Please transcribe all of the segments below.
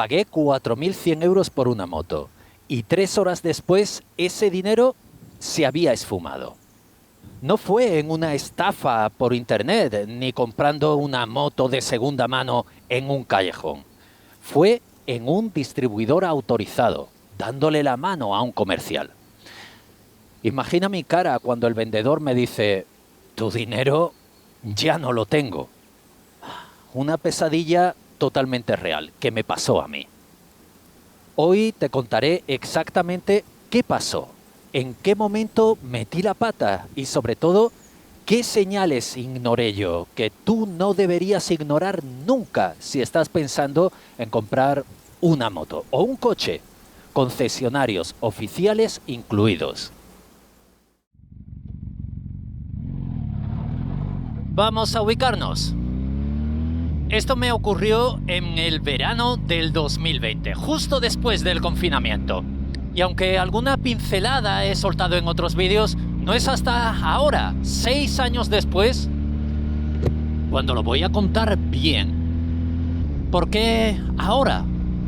Pagué 4.100 euros por una moto y 3 horas después ese dinero se había esfumado. No fue en una estafa por internet ni comprando una moto de segunda mano en un callejón. Fue en un distribuidor autorizado, dándole la mano a un comercial. Imagina mi cara cuando el vendedor me dice: tu dinero ya no lo tengo. Una pesadilla totalmente real que me pasó a mí. Hoy te contaré exactamente qué pasó, en qué momento metí la pata y sobre todo qué señales ignoré yo que tú no deberías ignorar nunca si estás pensando en comprar una moto o un coche, concesionarios oficiales incluidos. Vamos a ubicarnos. Esto me ocurrió en el verano del 2020, justo después del confinamiento. Y aunque alguna pincelada he soltado en otros vídeos, no es hasta ahora, 6 años después, cuando lo voy a contar bien. ¿Por qué ahora?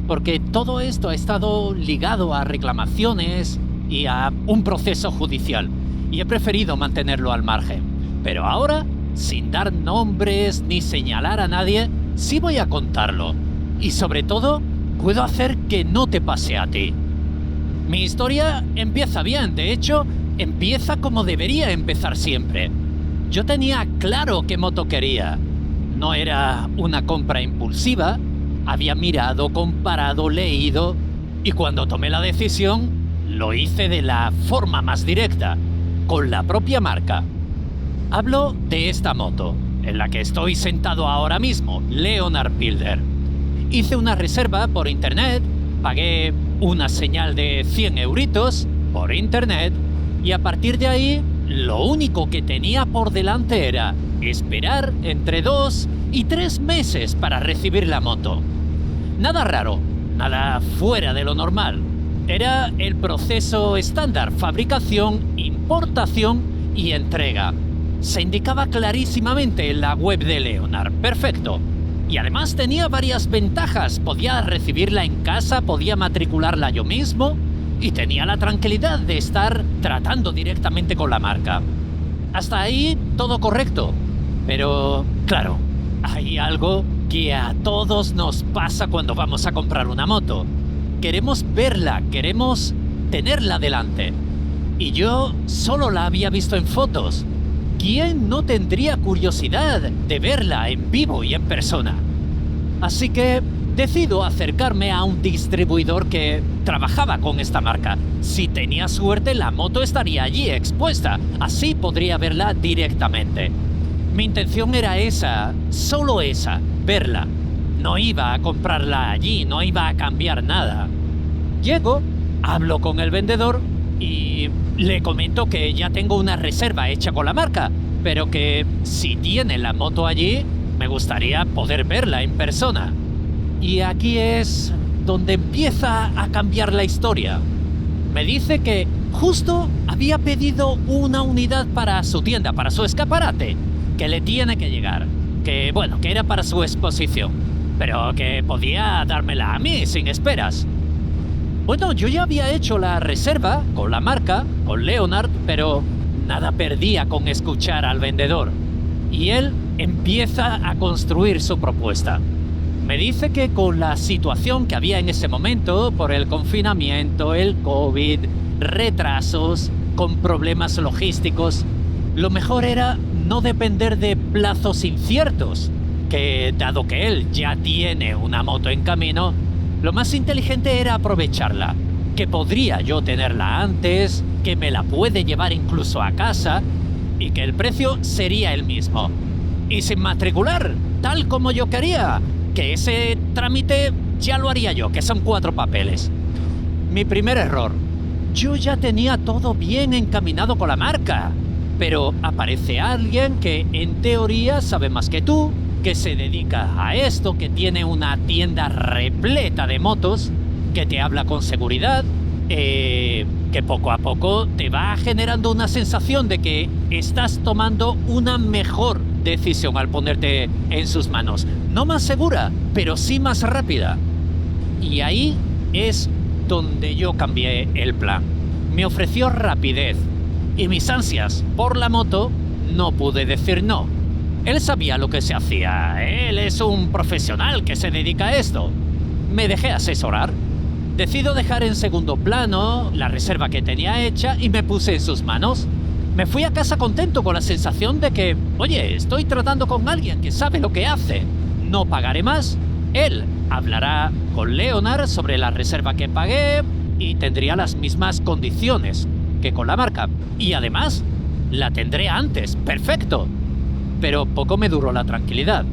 Porque todo esto ha estado ligado a reclamaciones y a un proceso judicial. Y he preferido mantenerlo al margen. Pero ahora, sin dar nombres ni señalar a nadie, sí voy a contarlo. Y sobre todo, puedo hacer que no te pase a ti. Mi historia empieza bien, de hecho, empieza como debería empezar siempre. Yo tenía claro qué moto quería. No era una compra impulsiva, había mirado, comparado, leído, y cuando tomé la decisión, lo hice de la forma más directa, con la propia marca. Hablo de esta moto, en la que estoy sentado ahora mismo, Leonard Builder. Hice una reserva por internet, pagué una señal de 100 euritos por internet y a partir de ahí lo único que tenía por delante era esperar entre 2 y 3 meses para recibir la moto. Nada raro, nada fuera de lo normal. Era el proceso estándar: fabricación, importación y entrega. Se indicaba clarísimamente en la web de Leonard. Perfecto. Y además tenía varias ventajas. Podía recibirla en casa, podía matricularla yo mismo y tenía la tranquilidad de estar tratando directamente con la marca. Hasta ahí todo correcto. Pero, claro, hay algo que a todos nos pasa cuando vamos a comprar una moto. Queremos verla, queremos tenerla delante. Y yo solo la había visto en fotos. ¿Quién no tendría curiosidad de verla en vivo y en persona? Así que decido acercarme a un distribuidor que trabajaba con esta marca. Si tenía suerte, la moto estaría allí expuesta. Así podría verla directamente. Mi intención era esa, solo esa, verla. No iba a comprarla allí, no iba a cambiar nada. Llego, hablo con el vendedor y le comento que ya tengo una reserva hecha con la marca, pero que si tiene la moto allí, me gustaría poder verla en persona. Y aquí es donde empieza a cambiar la historia. Me dice que justo había pedido una unidad para su tienda, para su escaparate, que le tiene que llegar, que bueno, que era para su exposición, pero que podía dármela a mí sin esperas. Bueno, yo ya había hecho la reserva con la marca, con Leonard, pero nada perdía con escuchar al vendedor. Y él empieza a construir su propuesta. Me dice que con la situación que había en ese momento, por el confinamiento, el COVID, retrasos, con problemas logísticos, lo mejor era no depender de plazos inciertos, que dado que él ya tiene una moto en camino, lo más inteligente era aprovecharla, que podría yo tenerla antes, que me la puede llevar incluso a casa y que el precio sería el mismo. Y sin matricular, tal como yo quería, que ese trámite ya lo haría yo, que son 4 papeles. Mi primer error. Yo ya tenía todo bien encaminado con la marca, pero aparece alguien que en teoría sabe más que tú, que se dedica a esto, que tiene una tienda repleta de motos, que te habla con seguridad, que poco a poco te va generando una sensación de que estás tomando una mejor decisión al ponerte en sus manos. No más segura, pero sí más rápida. Y ahí es donde yo cambié el plan. Me ofreció rapidez y mis ansias por la moto no pude decir no. Él sabía lo que se hacía, él es un profesional que se dedica a esto. Me dejé asesorar. Decido dejar en segundo plano la reserva que tenía hecha y me puse en sus manos. Me fui a casa contento con la sensación de que, oye, estoy tratando con alguien que sabe lo que hace. No pagaré más. Él hablará con Leonard sobre la reserva que pagué y tendría las mismas condiciones que con la marca. Y además, la tendré antes. ¡Perfecto! Pero poco me duró la tranquilidad.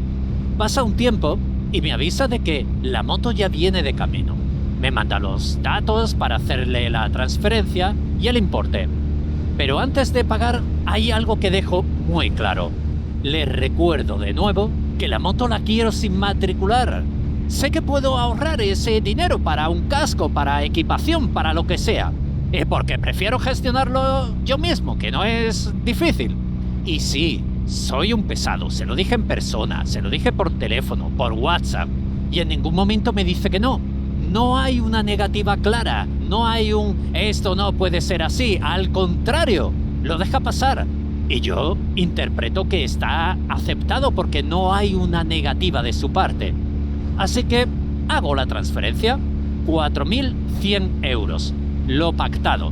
Pasa un tiempo y me avisa de que la moto ya viene de camino. Me manda los datos para hacerle la transferencia y el importe. Pero antes de pagar hay algo que dejo muy claro. Le recuerdo de nuevo que la moto la quiero sin matricular. Sé que puedo ahorrar ese dinero para un casco, para equipación, para lo que sea. Porque prefiero gestionarlo yo mismo, que no es difícil. Y sí, soy un pesado, se lo dije en persona, se lo dije por teléfono, por WhatsApp. Y en ningún momento me dice que no. No hay una negativa clara, no hay un esto no puede ser así, al contrario, lo deja pasar. Y yo interpreto que está aceptado porque no hay una negativa de su parte. Así que hago la transferencia, 4.100 euros, lo pactado,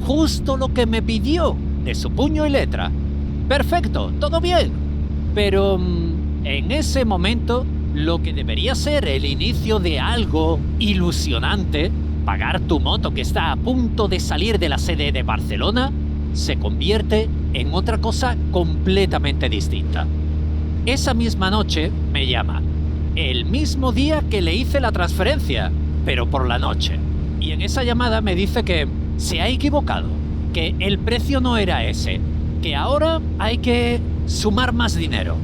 justo lo que me pidió, de su puño y letra. Perfecto, todo bien. Pero en ese momento, lo que debería ser el inicio de algo ilusionante, pagar tu moto que está a punto de salir de la sede de Barcelona, se convierte en otra cosa completamente distinta. Esa misma noche me llama, el mismo día que le hice la transferencia, pero por la noche. Y en esa llamada me dice que se ha equivocado, que el precio no era ese, que ahora hay que sumar más dinero.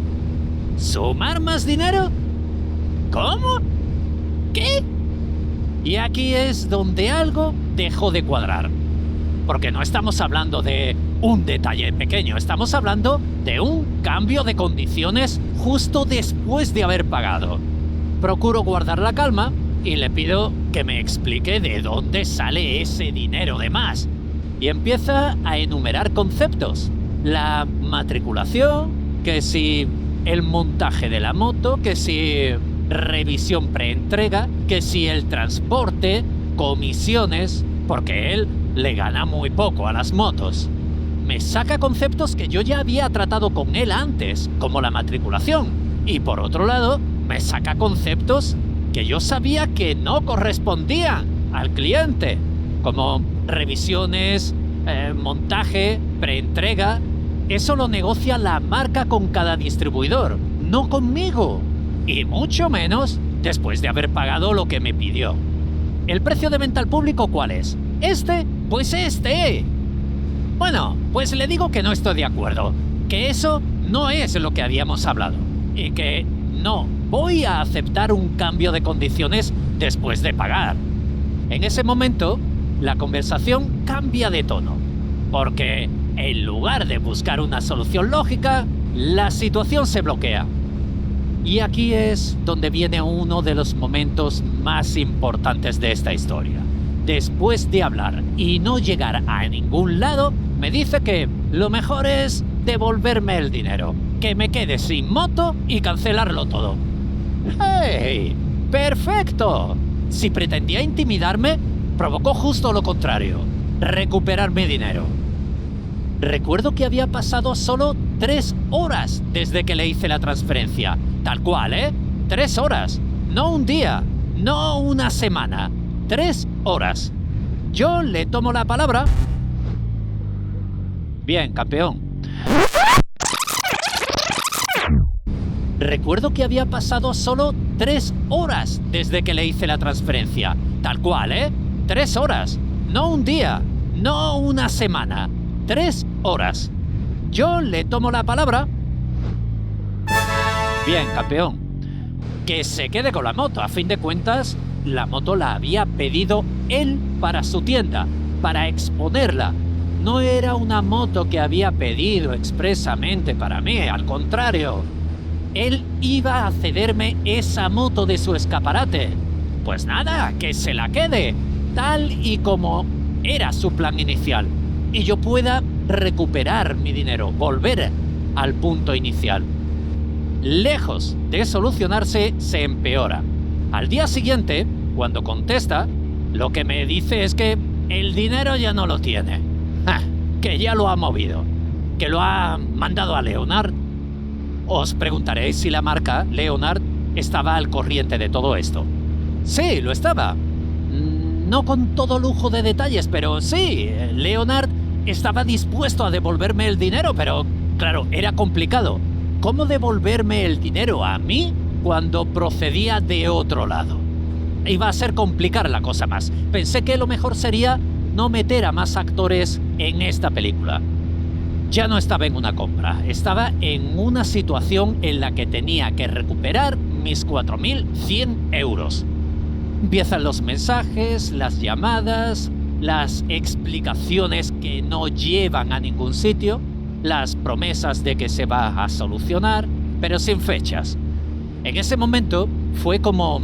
¿Sumar más dinero? ¿Cómo? ¿Qué? Y aquí es donde algo dejó de cuadrar. Porque no estamos hablando de un detalle pequeño, estamos hablando de un cambio de condiciones justo después de haber pagado. Procuro guardar la calma y le pido que me explique de dónde sale ese dinero de más. Y empieza a enumerar conceptos. La matriculación, que si el montaje de la moto, que si revisión preentrega, que si el transporte, comisiones, porque él le gana muy poco a las motos. Me saca conceptos que yo ya había tratado con él antes, como la matriculación. Y por otro lado, me saca conceptos que yo sabía que no correspondían al cliente, como revisiones, montaje, preentrega. Eso lo negocia la marca con cada distribuidor, no conmigo. Y mucho menos después de haber pagado lo que me pidió. ¿El precio de venta al público cuál es? ¿Este? Pues este. Bueno, pues le digo que no estoy de acuerdo, que eso no es lo que habíamos hablado y que no voy a aceptar un cambio de condiciones después de pagar. En ese momento, la conversación cambia de tono, porque en lugar de buscar una solución lógica, la situación se bloquea. Y aquí es donde viene uno de los momentos más importantes de esta historia. Después de hablar y no llegar a ningún lado, me dice que lo mejor es devolverme el dinero, que me quede sin moto y cancelarlo todo. ¡Hey! ¡Perfecto! Si pretendía intimidarme, provocó justo lo contrario, recuperar mi dinero. Recuerdo que había pasado solo 3 horas desde que le hice la transferencia. Tal cual, 3 horas. No un día, no una semana. 3 horas. Yo le tomo la palabra. Bien, campeón. Recuerdo que había pasado solo 3 horas desde que le hice la transferencia. Tal cual, 3 horas. No un día, no una semana. 3 horas. Yo le tomo la palabra. Bien, campeón. Que se quede con la moto. A fin de cuentas, la moto la había pedido él para su tienda, para exponerla. No era una moto que había pedido expresamente para mí, al contrario. Él iba a cederme esa moto de su escaparate. Pues nada, que se la quede, tal y como era su plan inicial, y yo pueda recuperar mi dinero, volver al punto inicial. Lejos de solucionarse, se empeora. Al día siguiente, cuando contesta, lo que me dice es que el dinero ya no lo tiene, que ya lo ha movido, que lo ha mandado a Leonard. Os preguntaréis si la marca Leonard estaba al corriente de todo esto. Sí, lo estaba. No con todo lujo de detalles, pero sí, Leonard estaba dispuesto a devolverme el dinero, pero claro, era complicado. ¿Cómo devolverme el dinero a mí cuando procedía de otro lado? Iba a ser complicar la cosa más. Pensé que lo mejor sería no meter a más actores en esta película. Ya no estaba en una compra, estaba en una situación en la que tenía que recuperar mis 4.100 euros. Empiezan los mensajes, las llamadas, las explicaciones que no llevan a ningún sitio, las promesas de que se va a solucionar, pero sin fechas. En ese momento fue como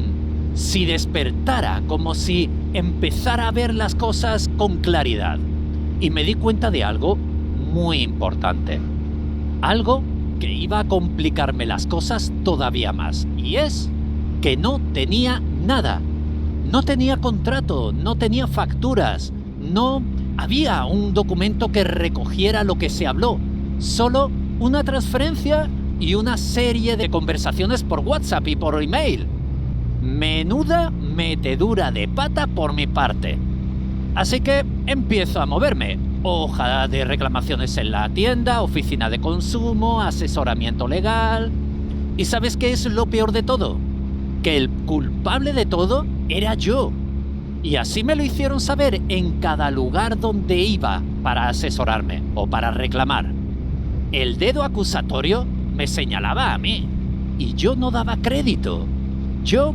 si despertara, como si empezara a ver las cosas con claridad. Y me di cuenta de algo muy importante. Algo que iba a complicarme las cosas todavía más. Y es que no tenía nada. No tenía contrato, no tenía facturas, no había un documento que recogiera lo que se habló. Solo una transferencia y una serie de conversaciones por WhatsApp y por email. Menuda metedura de pata por mi parte. Así que empiezo a moverme. Hoja de reclamaciones en la tienda, oficina de consumo, asesoramiento legal. ¿Y sabes qué es lo peor de todo? Que el culpable de todo era yo. Y así me lo hicieron saber en cada lugar donde iba para asesorarme o para reclamar. El dedo acusatorio me señalaba a mí y yo no daba crédito. Yo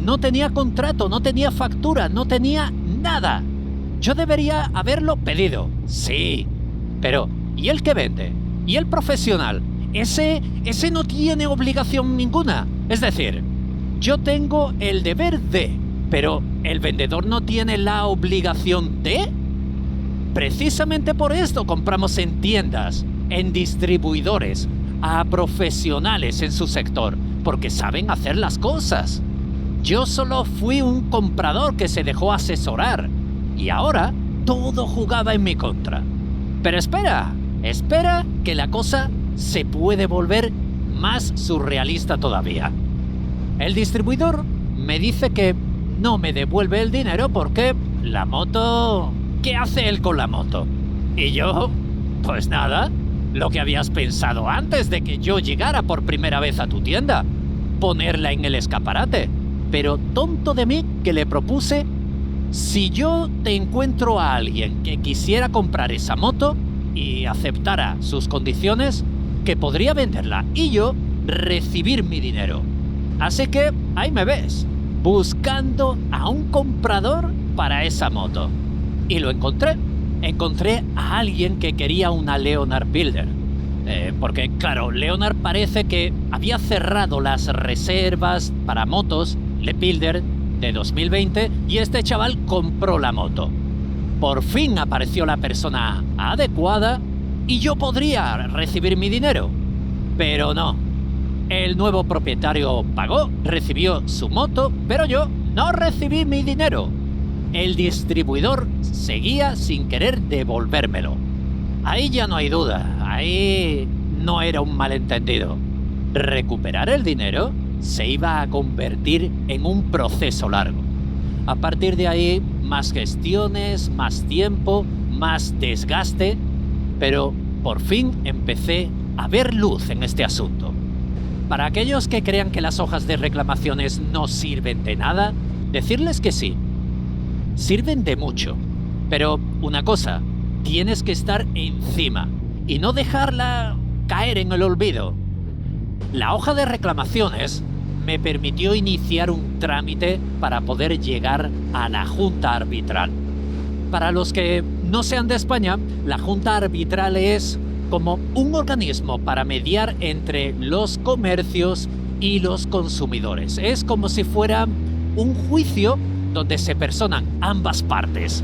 no tenía contrato, no tenía factura, no tenía nada. Yo debería haberlo pedido, sí, pero ¿y el que vende? ¿Y el profesional? Ese no tiene obligación ninguna. Es decir, yo tengo el deber de, pero ¿el vendedor no tiene la obligación de? Precisamente por esto compramos en tiendas, en distribuidores, a profesionales en su sector, porque saben hacer las cosas. Yo solo fui un comprador que se dejó asesorar, y ahora todo jugaba en mi contra. Pero espera que la cosa se puede volver más surrealista todavía. El distribuidor me dice que no me devuelve el dinero porque la moto... ¿Qué hace él con la moto? Y yo, pues nada, lo que habías pensado antes de que yo llegara por primera vez a tu tienda, ponerla en el escaparate. Pero tonto de mí que le propuse, si yo te encuentro a alguien que quisiera comprar esa moto y aceptara sus condiciones, que podría venderla y yo recibir mi dinero. Así que ahí me ves, buscando a un comprador para esa moto. Y lo encontré. Encontré a alguien que quería una Leonard Builder. Porque, claro, Leonard parece que había cerrado las reservas para motos Le Builder de 2020 y este chaval compró la moto. Por fin apareció la persona adecuada y yo podría recibir mi dinero. Pero no. El nuevo propietario pagó, recibió su moto, pero yo no recibí mi dinero. El distribuidor seguía sin querer devolvérmelo. Ahí ya no hay duda, ahí no era un malentendido. Recuperar el dinero se iba a convertir en un proceso largo. A partir de ahí, más gestiones, más tiempo, más desgaste, pero por fin empecé a ver luz en este asunto. Para aquellos que crean que las hojas de reclamaciones no sirven de nada, decirles que sí. Sirven de mucho, pero una cosa, tienes que estar encima y no dejarla caer en el olvido. La hoja de reclamaciones me permitió iniciar un trámite para poder llegar a la Junta Arbitral. Para los que no sean de España, la Junta Arbitral es como un organismo para mediar entre los comercios y los consumidores. Es como si fuera un juicio donde se personan ambas partes.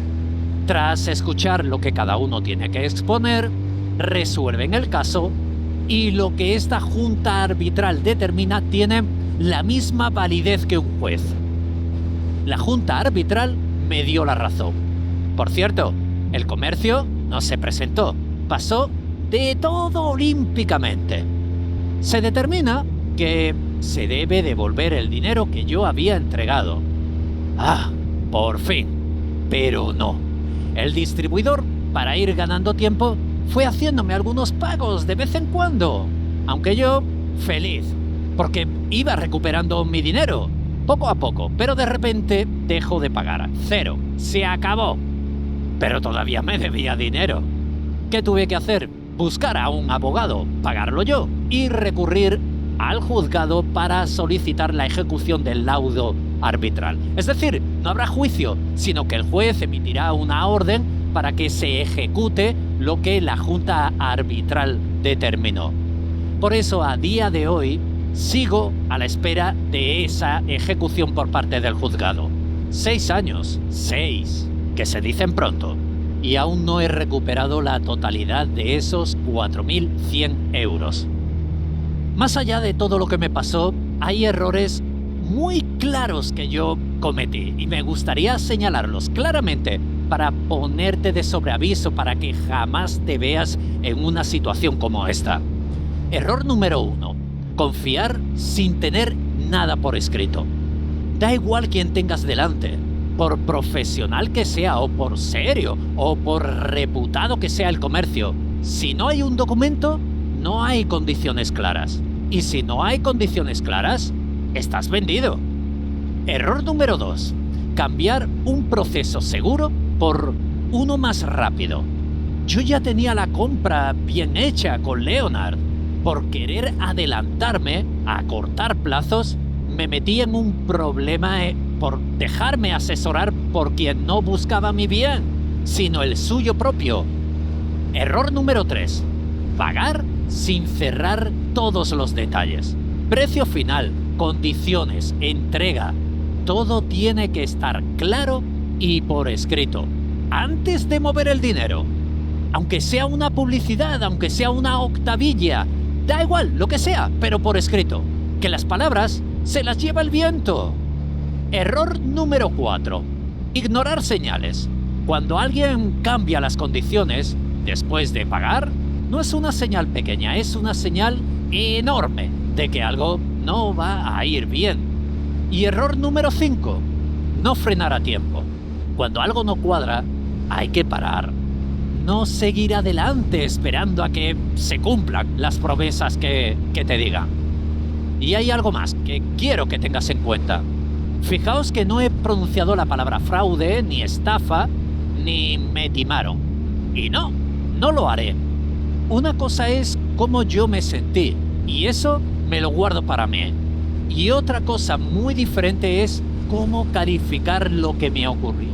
Tras escuchar lo que cada uno tiene que exponer, resuelven el caso y lo que esta junta arbitral determina tiene la misma validez que un juez. La junta arbitral me dio la razón. Por cierto, el comercio no se presentó, pasó de todo olímpicamente. Se determina que se debe devolver el dinero que yo había entregado. ¡Ah! Por fin. Pero no. El distribuidor, para ir ganando tiempo, fue haciéndome algunos pagos de vez en cuando. Aunque yo, feliz, porque iba recuperando mi dinero, poco a poco, pero de repente dejó de pagar. Cero. Se acabó. Pero todavía me debía dinero. ¿Qué tuve que hacer? Buscar a un abogado, pagarlo yo y recurrir al juzgado para solicitar la ejecución del laudo arbitral. Es decir, no habrá juicio, sino que el juez emitirá una orden para que se ejecute lo que la junta arbitral determinó. Por eso, a día de hoy, sigo a la espera de esa ejecución por parte del juzgado. 6 años, 6, que se dicen pronto, y aún no he recuperado la totalidad de esos 4.100 euros. Más allá de todo lo que me pasó, hay errores muy claros que yo cometí y me gustaría señalarlos claramente para ponerte de sobreaviso para que jamás te veas en una situación como esta. Error número 1. Confiar sin tener nada por escrito. Da igual quién tengas delante, por profesional que sea o por serio o por reputado que sea el comercio. Si no hay un documento, no hay condiciones claras. Y si no hay condiciones claras, estás vendido. Error número 2. Cambiar un proceso seguro por uno más rápido. Yo ya tenía la compra bien hecha con Leonard. Por querer adelantarme, acortar plazos, me metí en un problema por dejarme asesorar por quien no buscaba mi bien, sino el suyo propio. Error número 3. Pagar sin cerrar todos los detalles. Precio final, condiciones, entrega. Todo tiene que estar claro y por escrito, antes de mover el dinero. Aunque sea una publicidad, aunque sea una octavilla, da igual, lo que sea, pero por escrito. Que las palabras se las lleva el viento. Error número 4. Ignorar señales. Cuando alguien cambia las condiciones después de pagar, no es una señal pequeña, es una señal enorme de que algo no va a ir bien. Y error número 5. No frenar a tiempo. Cuando algo no cuadra, hay que parar. No seguir adelante esperando a que se cumplan las promesas que te digan. Y hay algo más que quiero que tengas en cuenta. Fijaos que no he pronunciado la palabra fraude, ni estafa, ni me timaron. Y no lo haré. Una cosa es cómo yo me sentí, y eso me lo guardo para mí. Y otra cosa muy diferente es cómo calificar lo que me ocurrió.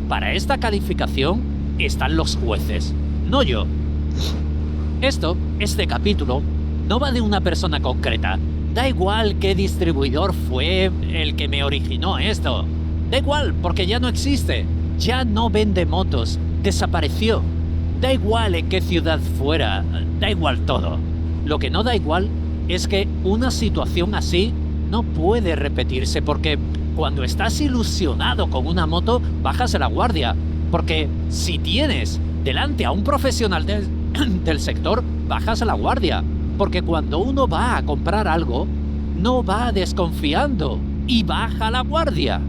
Para esta calificación están los jueces, no yo. Este capítulo no va de una persona concreta. Da igual qué distribuidor fue el que me originó esto. Da igual, porque ya no existe. Ya no vende motos. Desapareció. Da igual en qué ciudad fuera. Da igual todo. Lo que no da igual es que una situación así no puede repetirse, porque cuando estás ilusionado con una moto, bajas la guardia. Porque si tienes delante a un profesional del sector, bajas la guardia. Porque cuando uno va a comprar algo, no va desconfiando y baja la guardia.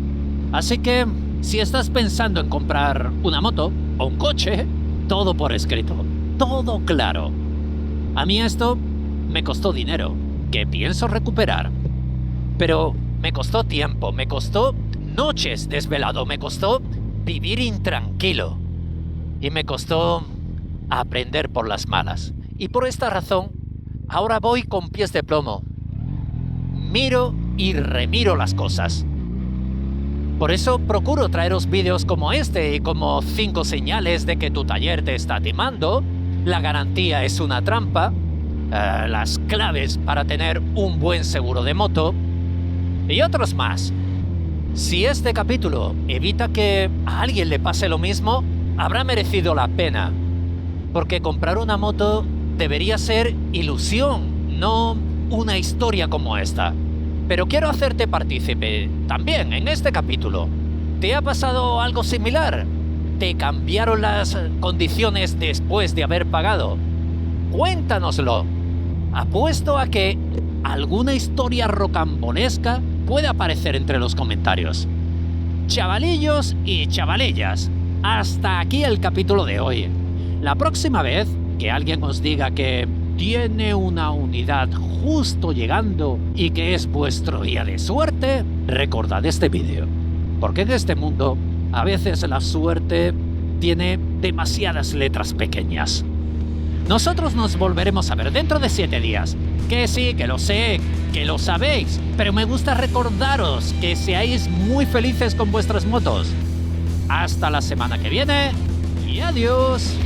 Así que, si estás pensando en comprar una moto o un coche, todo por escrito, todo claro. A mí esto me costó dinero, que pienso recuperar. Pero me costó tiempo, me costó noches desvelado, me costó vivir intranquilo. Y me costó aprender por las malas. Y por esta razón, ahora voy con pies de plomo. Miro y remiro las cosas. Por eso procuro traeros vídeos como este y como 5 señales de que tu taller te está timando, la garantía es una trampa, las claves para tener un buen seguro de moto y otros más. Si este capítulo evita que a alguien le pase lo mismo, habrá merecido la pena. Porque comprar una moto debería ser ilusión, no una historia como esta. Pero quiero hacerte partícipe también en este capítulo. ¿Te ha pasado algo similar? ¿Te cambiaron las condiciones después de haber pagado? Cuéntanoslo. Apuesto a que alguna historia rocambolesca puede aparecer entre los comentarios. Chavalillos y chavalillas, hasta aquí el capítulo de hoy. La próxima vez que alguien os diga que tiene una unidad justo llegando y que es vuestro día de suerte, recordad este vídeo. Porque en este mundo, a veces la suerte tiene demasiadas letras pequeñas. Nosotros nos volveremos a ver dentro de 7 días. Que sí, que lo sé, que lo sabéis, pero me gusta recordaros que seáis muy felices con vuestras motos. Hasta la semana que viene y adiós.